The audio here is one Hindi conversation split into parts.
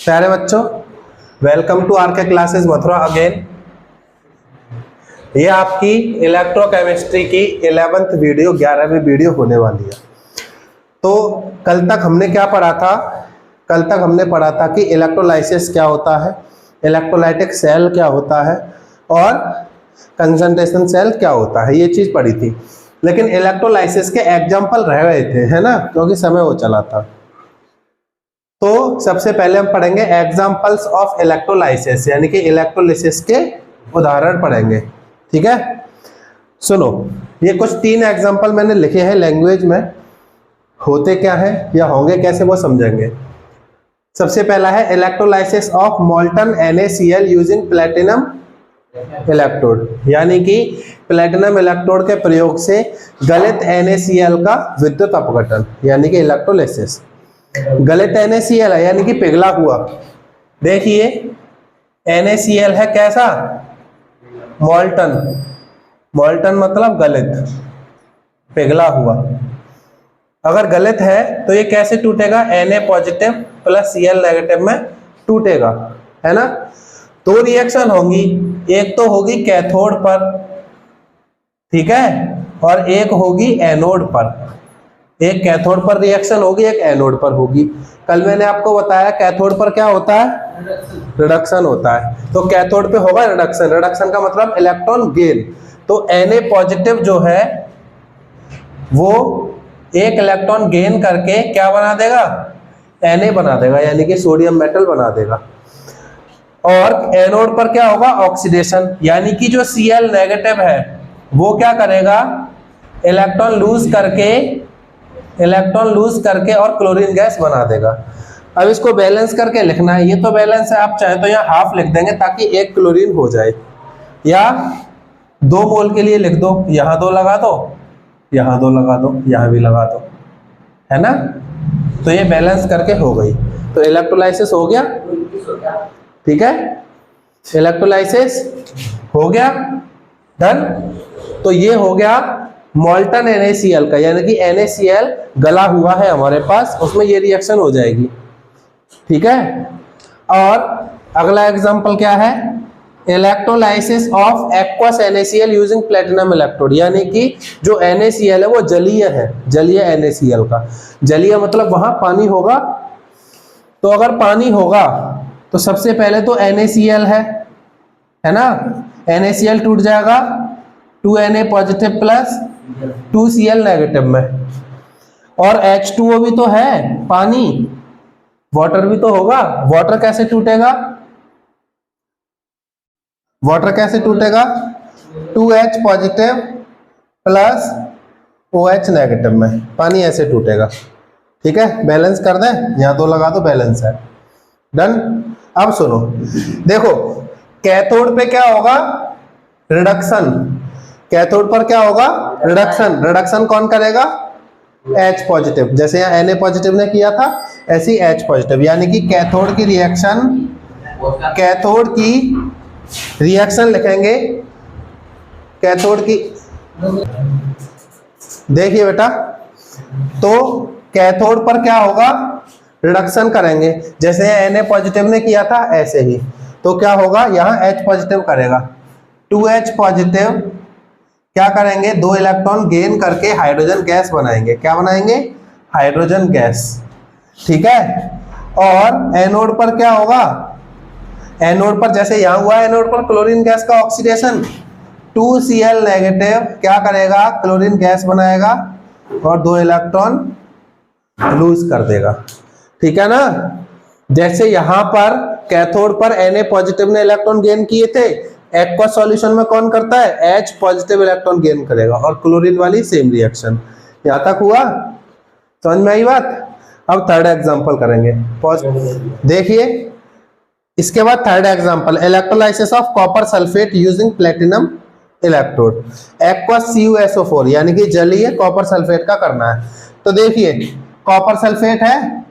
प्यारे बच्चों, वेलकम टू आर के क्लासेस मथुरा अगेन। ये आपकी इलेक्ट्रोकेमिस्ट्री की 11th वीडियो 11वीं वीडियो होने वाली है। तो कल तक हमने क्या पढ़ा था? कल तक हमने पढ़ा था कि इलेक्ट्रोलाइसिस क्या होता है, इलेक्ट्रोलाइटिक सेल क्या होता है और कंसंट्रेशन सेल क्या होता है, ये चीज पढ़ी थी। लेकिन इलेक्ट्रोलाइसिस के एग्जाम्पल रह गए थे, है ना, क्योंकि समय हो चला था। तो सबसे पहले हम पढ़ेंगे एग्जाम्पल्स ऑफ इलेक्ट्रोलाइसिस, यानी कि इलेक्ट्रोलाइसिस के उदाहरण पढ़ेंगे। ठीक है, सुनो, ये कुछ 3 एग्जाम्पल मैंने लिखे हैं लैंग्वेज में। होते क्या है या होंगे कैसे वो समझेंगे। सबसे पहला है electrolysis of molten NaCl using platinum electrode, यानी कि प्लेटिनम इलेक्ट्रोड के प्रयोग से गलित NaCl का विद्युत अपघटन, यानी कि इलेक्ट्रोलाइसिस। गलित NaCl है यानी कि पिघला हुआ। देखिए NaCl है कैसा? मोल्टन। मोल्टन मतलब गलित, पिघला हुआ। अगर गलित है तो ये कैसे टूटेगा? Na positive plus Cl negative में टूटेगा, है ना। 2 रिएक्शन होंगी, एक तो होगी कैथोड पर, ठीक है, और एक होगी एनोड पर। एक कैथोड पर रिएक्शन होगी, एक एनोड पर होगी। कल मैंने आपको बताया कैथोड पर क्या होता है? रिडक्शन होता है। तो कैथोड पे होगा रिडक्शन। रिडक्शन का मतलब इलेक्ट्रॉन गेन। तो Na पॉजिटिव जो है वो एक इलेक्ट्रॉन गेन करके क्या बना देगा? Na बना देगा, यानी कि सोडियम मेटल बना देगा। और एनोड पर क्या होगा? ऑक्सीडेशन, यानी कि जो Cl नेगेटिव है वो क्या करेगा? इलेक्ट्रॉन लूज करके और क्लोरीन गैस बना देगा। अब इसको बैलेंस करके लिखना है। ये तो बैलेंस है, आप चाहे तो यहाँ हाफ लिख देंगे ताकि 1 क्लोरीन हो जाए, या 2 मोल के लिए लिख दो, यहाँ 2 लगा दो, यहाँ 2 लगा दो, यहाँ भी लगा दो, है ना। तो ये बैलेंस करके हो गई। तो इलेक्ट्रोलाइसिस हो गया, ठीक है, इलेक्ट्रोलाइसिस हो गया, डन। तो ये हो गया मोल्टन NaCl का, यानी कि NaCl गला हुआ है हमारे पास, उसमें ये रिएक्शन हो जाएगी, ठीक है। और अगला एग्जांपल क्या है? Electrolysis of aqueous NaCl using platinum electrode, यानी कि जो NaCl है वो जलीय है, जलीय NaCl का। जलीय मतलब वहां पानी होगा। तो अगर पानी होगा तो सबसे पहले तो NaCl है ना, NaCl टूट जाएगा 2Na positive plus 2Cl negative में, और H2O भी तो है, पानी, वाटर भी तो होगा। वाटर कैसे टूटेगा? वाटर कैसे टूटेगा? 2H positive plus OH negative में, पानी ऐसे टूटेगा, ठीक है। बैलेंस कर दें, यहाँ 2 लगा दो, बैलेंस है, डन। अब सुनो, देखो कैथोड पे क्या होगा? रिडक्शन। कैथोड पर क्या होगा? रिडक्शन। रिडक्शन कौन करेगा? H positive. जैसे यहाँ Na पॉजिटिव ने किया था, ऐसे ही H पॉजिटिव, यानी कि कैथोड की रिएक्शन लिखेंगे। कैथोड की, देखिए बेटा, तो कैथोड पर क्या होगा? रिडक्शन करेंगे। जैसे Na पॉजिटिव ने किया था ऐसे ही। तो क्या होगा? यहाँ H पॉजिटिव करेगा, 2H पॉजिटिव क्या करेंगे? 2 इलेक्ट्रॉन गेन करके हाइड्रोजन गैस बनाएंगे। क्या बनाएंगे? हाइड्रोजन गैस, ठीक है। और एनोड पर क्या होगा? एनोड पर जैसे यहाँ हुआ, एनोड पर क्लोरीन गैस का ऑक्सीडेशन, 2Cl नेगेटिव क्या करेगा? क्लोरीन गैस बनाएगा और 2 इलेक्ट्रॉन लूज कर देगा, ठीक है ना। जैसे यहाँ पर कैथोड पर Na पॉजिटिव ने इलेक्ट्रॉन गेन किए थे, एक्वा सॉल्यूशन में कौन करता है? H पॉजिटिव इलेक्ट्रॉन गेन करेगा, और क्लोरीन वाली सेम रिएक्शन। यहां तक हुआ? समझ में आई बात? अब थर्ड एग्जांपल करेंगे। देखिए, इसके बाद third example, electrolysis of copper sulphate using platinum electrode. Aqueous CuSO4, यानी कि जलीय कॉपर सल्फेट का करना है। तो देखिए कॉपर सल्फेट है,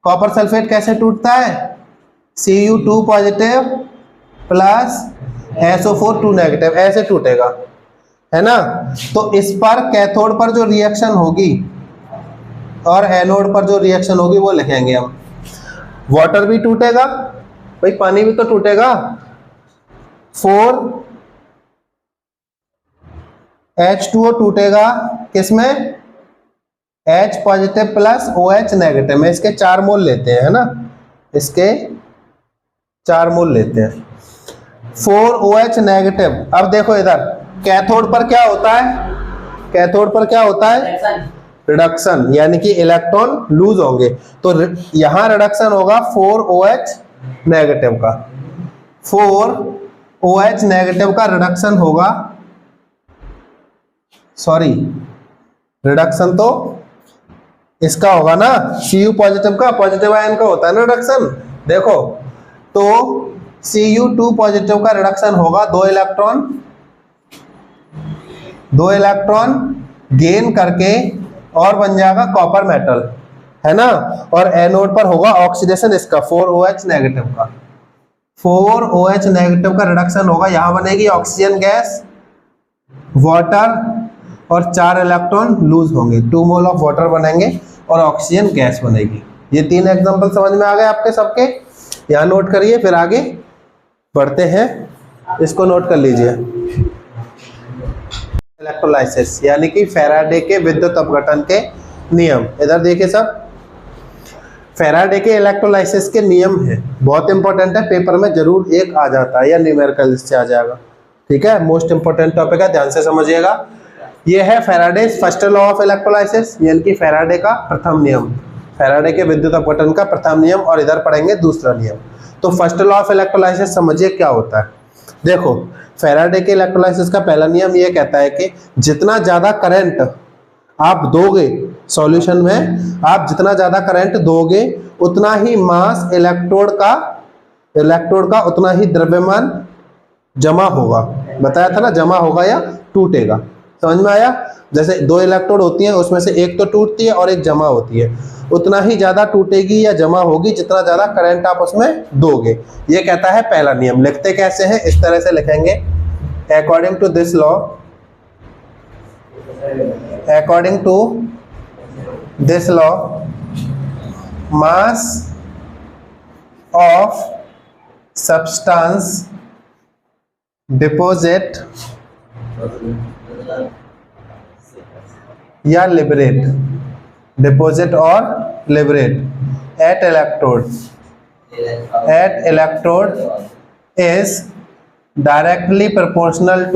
कॉपर सल्फेट कैसे टूटता है? Cu2 positive plus SO4 2 negative, ऐसे टूटेगा, है ना। तो इस पर कैथोड पर जो रिएक्शन होगी और एनोड पर जो रिएक्शन होगी वो लिखेंगे हम। वाटर भी टूटेगा, भाई पानी भी तो टूटेगा। 4H2O टूटेगा किसमें, H positive plus OH negative में। इसके 4 मोल लेते हैं, है ना, इसके 4 मोल लेते हैं। 4OH negative. अब देखो इधर कैथोड पर क्या होता है, कैथोड पर क्या होता है, रिडक्शन, यानी कि इलेक्ट्रॉन लूज होंगे। तो यहां रिडक्शन होगा 4OH नेगेटिव का, 4OH नेगेटिव का रिडक्शन होगा, सॉरी रिडक्शन तो इसका होगा ना, Cu पॉजिटिव का, पॉजिटिव आयन का होता है ना रिडक्शन। देखो तो Cu2 पॉजिटिव का रिडक्शन होगा 2 इलेक्ट्रॉन गेन करके और बन जाएगा कॉपर मेटल, है ना। और एनोड पर होगा ऑक्सीडेशन इसका 4OH नेगेटिव का, 4OH नेगेटिव का रिडक्शन होगा, यहां बनेगी ऑक्सीजन गैस, वाटर, और 4 इलेक्ट्रॉन लूज होंगे, 2 मोल ऑफ वाटर बनेंगे और ऑक्सीजन गैस बनेगी। ये 3 एग्जांपल समझ में आ गए आपके सबके, यहां नोट करिए, फिर आगे बढ़ते हैं, इसको नोट कर लीजिए। इलेक्ट्रोलाइसिस यानी कि फैराडे के विद्युत अपघटन के नियम, इधर देखिए सब, फैराडे के इलेक्ट्रोलाइसिस के नियम है, बहुत इंपॉर्टेंट है, पेपर में जरूर एक आ जाता है या न्यूमेरिकल से आ जाएगा, ठीक है, मोस्ट इंपॉर्टेंट टॉपिक है, ध्यान से समझिएगा। ये है Faraday's first law of electrolysis, यानी कि फैराडे का प्रथम नियम, फैराडे के विद्युत अपघटन का प्रथम नियम, और इधर पढ़ेंगे दूसरा नियम। तो फर्स्ट लॉ ऑफ इलेक्ट्रोलाइसिस समझिए क्या होता है। देखो फैराडे के इलेक्ट्रोलाइसिस का पहला नियम ये कहता है कि जितना ज्यादा करंट आप दोगे सॉल्यूशन में, आप जितना ज्यादा करंट दोगे उतना ही मास इलेक्ट्रोड का उतना ही द्रव्यमान जमा होगा, बताया था ना, जमा होगा या टूटेगा, समझ में आया। जैसे 2 इलेक्ट्रोड होती हैं, उसमें से एक तो टूटती है और एक जमा होती है, उतना ही ज्यादा टूटेगी या जमा होगी जितना ज्यादा करंट आप उसमें दोगे, ये कहता है पहला नियम। लिखते कैसे हैं, इस तरह से लिखेंगे, according to this law, according to this law mass of substance deposit या लिबरेट, डिपोजिट और liberate at electrode is directly proportional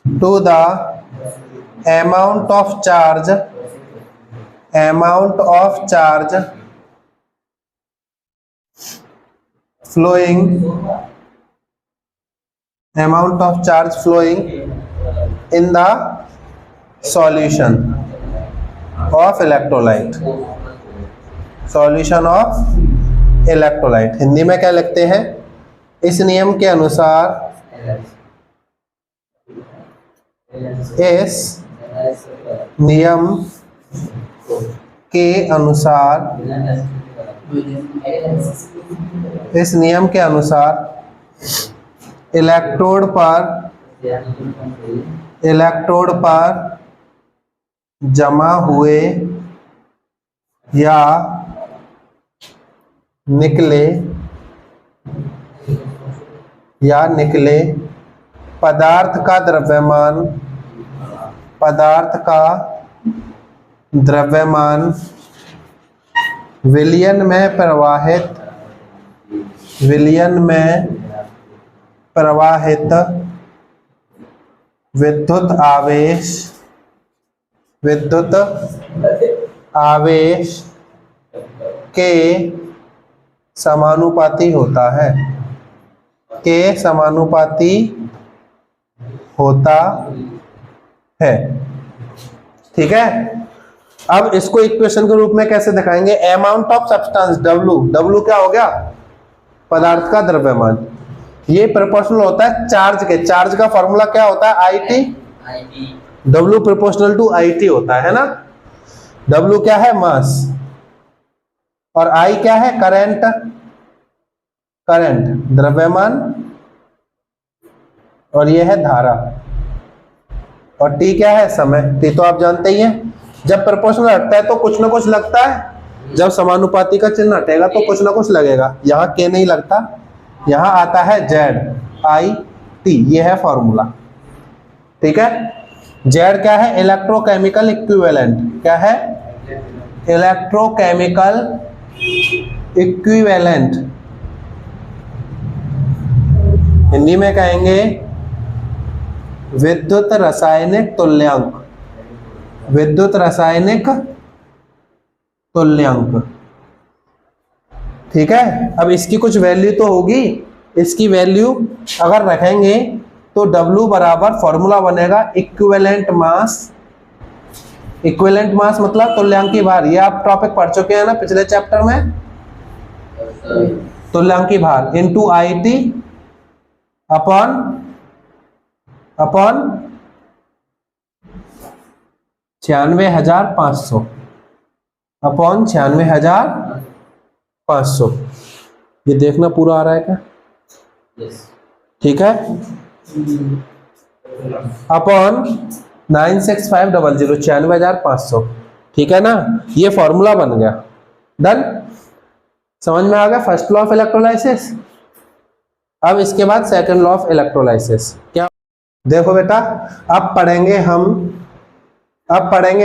to the amount of charge flowing in the solution of electrolyte, Hindi में क्या लिखते हैं, इस नियम के अनुसार, इस नियम के अनुसार इलेक्ट्रोड पर जमा हुए या निकले पदार्थ का द्रव्यमान विलयन में प्रवाहित विद्युत आवेश के समानुपाती होता है, ठीक है। अब इसको इक्वेशन के रूप में कैसे दिखाएंगे, अमाउंट ऑफ सब्सटेंस W क्या हो गया, पदार्थ का द्रव्यमान, ये प्रोपोर्शनल होता है चार्ज के, चार्ज का फॉर्मूला क्या होता है, IT, W proportional to IT होता है ना। W क्या है, मास, और I क्या है, करंट, द्रव्यमान, और ये है धारा, और टी क्या है, समय। टी तो आप जानते ही हैं, जब प्रोपोर्शनल हटता है तो कुछ ना कुछ लगता है, जब समानुपाती का चिन्ह हटेगा तो कुछ ना कुछ लगेगा। यहाँ के नहीं लगता, यहाँ आता है ZIT, ये है फॉर्मूला। ठीक है, जेड क्या है, इलेक्ट्रोकेमिकल इक्विवेलेंट। क्या है, इलेक्ट्रोकेमिकल इक्विवेलेंट, हिंदी में कहेंगे विद्युत रासायनिक तुल्यांक। विद्युत रासायनिक तुल्यांक। ठीक है, अब इसकी कुछ वैल्यू तो होगी, इसकी वैल्यू अगर रखेंगे तो W बराबर फॉर्मूला बनेगा इक्विवेलेंट मास। इक्विवेलेंट मास मतलब तुल्यांकी भार, ये आप टॉपिक पढ़ चुके हैं ना पिछले चैप्टर में, तुल्यांकी भार इनटू IT अपॉन 96,500 अपॉन 96,500। ये देखना पूरा आ रहा है क्या? ठीक है, अपॉन 96500, 96,500। ठीक है ना, ये फॉर्मूला बन गया। डन, समझ में आ गया फर्स्ट लॉ ऑफ इलेक्ट्रोलाइसिस। अब इसके बाद सेकंड लॉ ऑफ इलेक्ट्रोलाइसिस क्या? देखो बेटा, अब पढ़ेंगे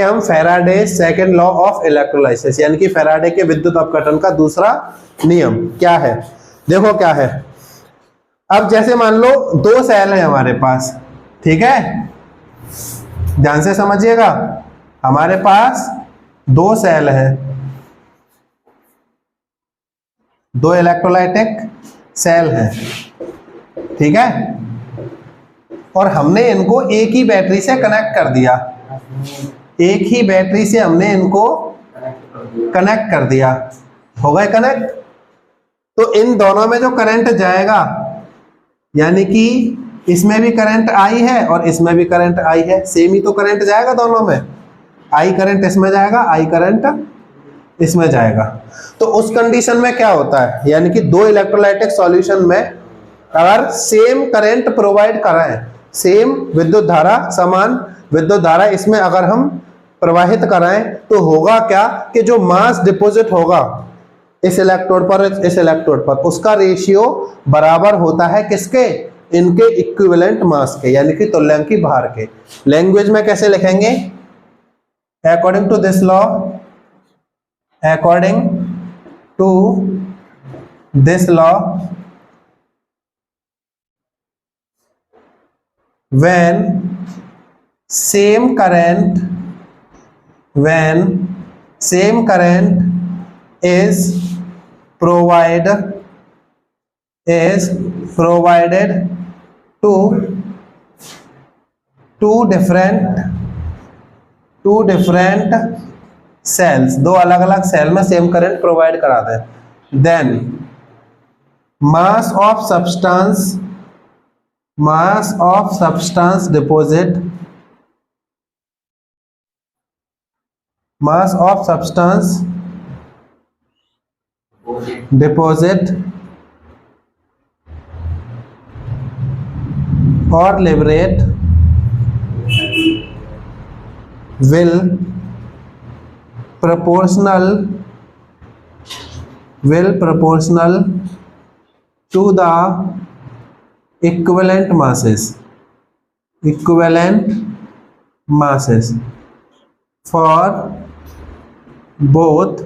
हम Faraday second law of electrolysis, यानी कि फैराडे के विद्युत अपघटन का दूसरा नियम क्या है। देखो क्या है, अब जैसे मान लो दो सेल है हमारे पास, ठीक है, ध्यान से समझिएगा, हमारे पास दो सेल है, दो इलेक्ट्रोलाइटिक सेल है, ठीक है, और हमने इनको एक ही बैटरी से कनेक्ट कर दिया। एक ही बैटरी से हमने इनको कनेक्ट कर दिया, हो गए कनेक्ट। तो इन दोनों में जो करंट जाएगा, यानी कि इसमें भी करंट आई है और इसमें भी करंट आई है, सेम ही तो करंट जाएगा दोनों में। आई करंट इसमें जाएगा, आई करंट इसमें जाएगा। तो उस कंडीशन में क्या होता है, यानी कि दो इलेक्ट्रोलाइटिक सॉल्यूशन में अगर सेम करंट प्रोवाइड कराएं, सेम विद्युत धारा, समान विद्युत धारा इसमें अगर हम प्रवाहित कराएं, तो होगा क्या कि जो मास डिपॉजिट होगा इस इलेक्ट्रोड पर, इस इलेक्ट्रोड पर, उसका रेशियो बराबर होता है किसके, इनके इक्विवेलेंट मास के, यानी कि तुल्यांकी भार के। लैंग्वेज में कैसे लिखेंगे, according to this law, according to this law, when same current is provided to two different cells, दो अलग अलग सेल में सेम करंट प्रोवाइड करा दें, then mass of substance deposit और liberate will proportional to the equivalent masses for both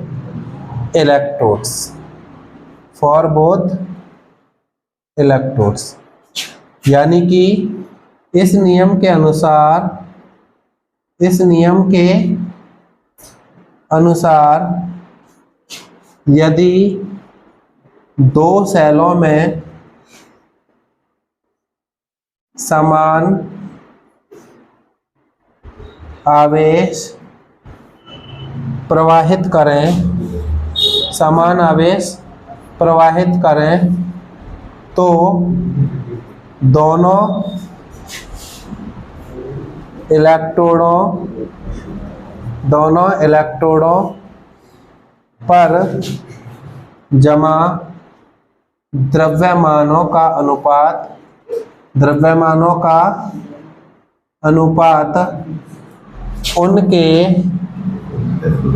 electrodes, यानी कि इस नियम के अनुसार यदि दो सेलों में समान आवेश प्रवाहित करें तो दोनों इलेक्ट्रोडों पर जमा द्रव्यमानों का अनुपात उनके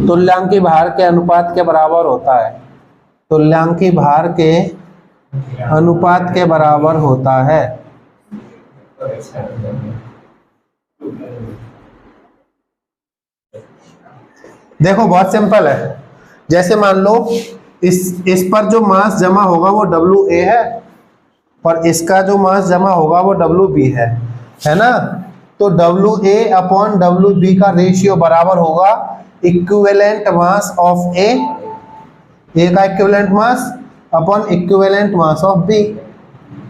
तुल्यांकी भार के अनुपात के बराबर होता है। तुल्यांकी भार के अनुपात के बराबर होता है। देखो बहुत सिंपल है। जैसे मान लो इस पर जो मास जमा होगा वो WA है और इसका जो मास जमा होगा वो WB है ना। तो WA अपॉन WB का रेशियो बराबर होगा इक्विवेलेंट मास ऑफ A का equivalent mass upon equivalent mass of B,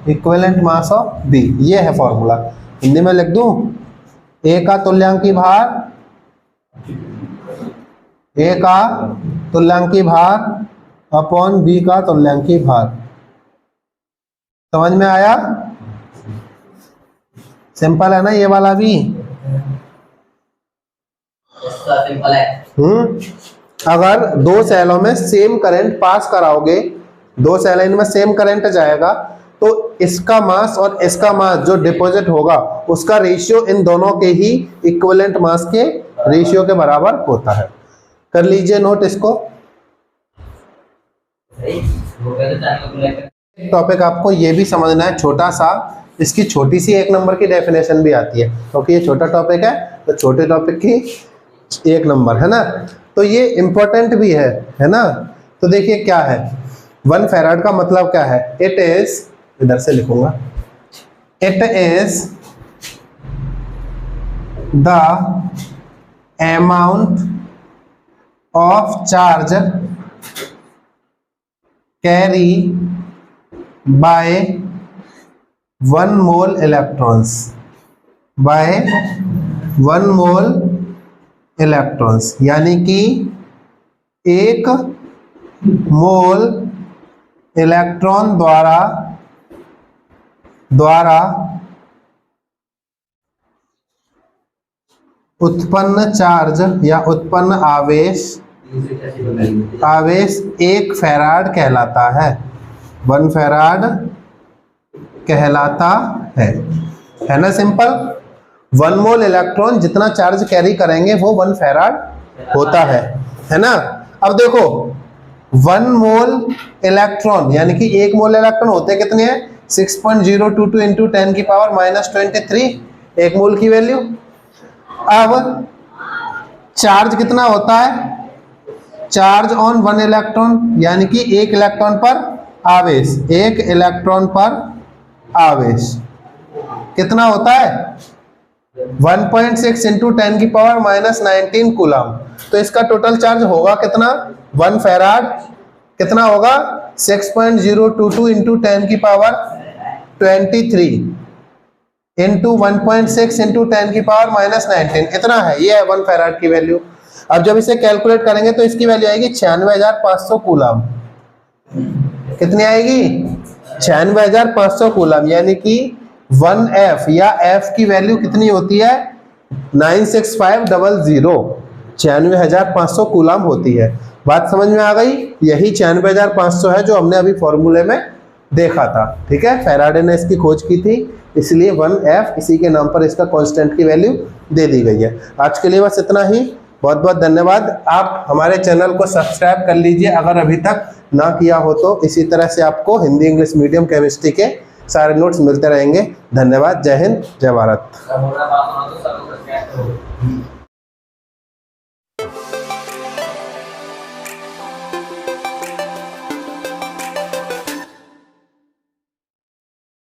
equivalent mass of B। ये है फॉर्मूला। हिंदी में लिख दूं, A का तुल्यांकी भार, A का तुल्यांकी भार अपॉन B का तुल्यांकी भार। समझ में आया? सिंपल है ना ये वाला भी? सिंपल है। अगर दो सेलों में सेम करंट पास कराओगे, दो सेल इनमें सेम करंट जाएगा, तो इसका मास और इसका मास जो डिपॉजिट होगा उसका रेशियो इन दोनों के ही इक्विवेलेंट मास के रेशियो के बराबर होता है। कर लीजिए नोट इसको। टॉपिक आपको ये भी समझना है छोटा सा, इसकी छोटी सी 1 नंबर की डेफिनेशन भी आती है, क्योंकि ये छोटा टॉपिक है तो छोटे टॉपिक की 1 नंबर है ना, तो ये इंपॉर्टेंट भी है ना। तो देखिए क्या है 1 फैराड का मतलब क्या है। इट इज, इधर से लिखूंगा, it is the amount of charge carry by 1 mole electrons, by 1 mole electrons, यानी कि 1 मोल इलेक्ट्रॉन द्वारा उत्पन्न चार्ज या उत्पन्न आवेश 1 फैराड कहलाता है। 1 फैराड कहलाता है ना। सिंपल। 1 मोल इलेक्ट्रॉन जितना चार्ज कैरी करेंगे वो 1 फैराड होता है ना। अब देखो 1 मोल इलेक्ट्रॉन यानी कि 1 मोल इलेक्ट्रॉन होते कितने हैं, 6.022 इंटू 10 की पावर -23 1 मोल की वैल्यू। अब चार्ज कितना होता है, चार्ज ऑन 1 इलेक्ट्रॉन यानी कि 1 इलेक्ट्रॉन पर आवेश, 1 इलेक्ट्रॉन पर आवेश कितना होता है 1.6 इंटू 10 की पावर -19 कूलम। तो इसका टोटल चार्ज होगा कितना 1 फैराड, कितना होगा 6.022 इंटू 10 की पावर 23 इंटू 1.6 इंटू 10 की पावर -19, इतना है। ये है 1 फैराड की वैल्यू। अब जब इसे कैलकुलेट करेंगे तो इसकी वैल्यू आएगी 96,500 कूलम। कितनी आएगी 96,500 कूलम, यानी कि 1F या F की वैल्यू कितनी होती है 96500, 96,500 कूलम होती है। बात समझ में आ गई? यही 96,500 है जो हमने अभी फॉर्मूले में देखा था। ठीक है, फैराडे ने इसकी खोज की थी, इसलिए 1F इसी के नाम पर इसका कांस्टेंट की वैल्यू दे दी गई है। आज के लिए बस इतना ही। बहुत बहुत धन्यवाद। आप हमारे चैनल को सब्सक्राइब कर लीजिए अगर अभी तक ना किया हो तो। इसी तरह से आपको हिंदी इंग्लिश मीडियम केमिस्ट्री के सारे नोट्स मिलते रहेंगे। धन्यवाद। जय हिंद, जय भारत।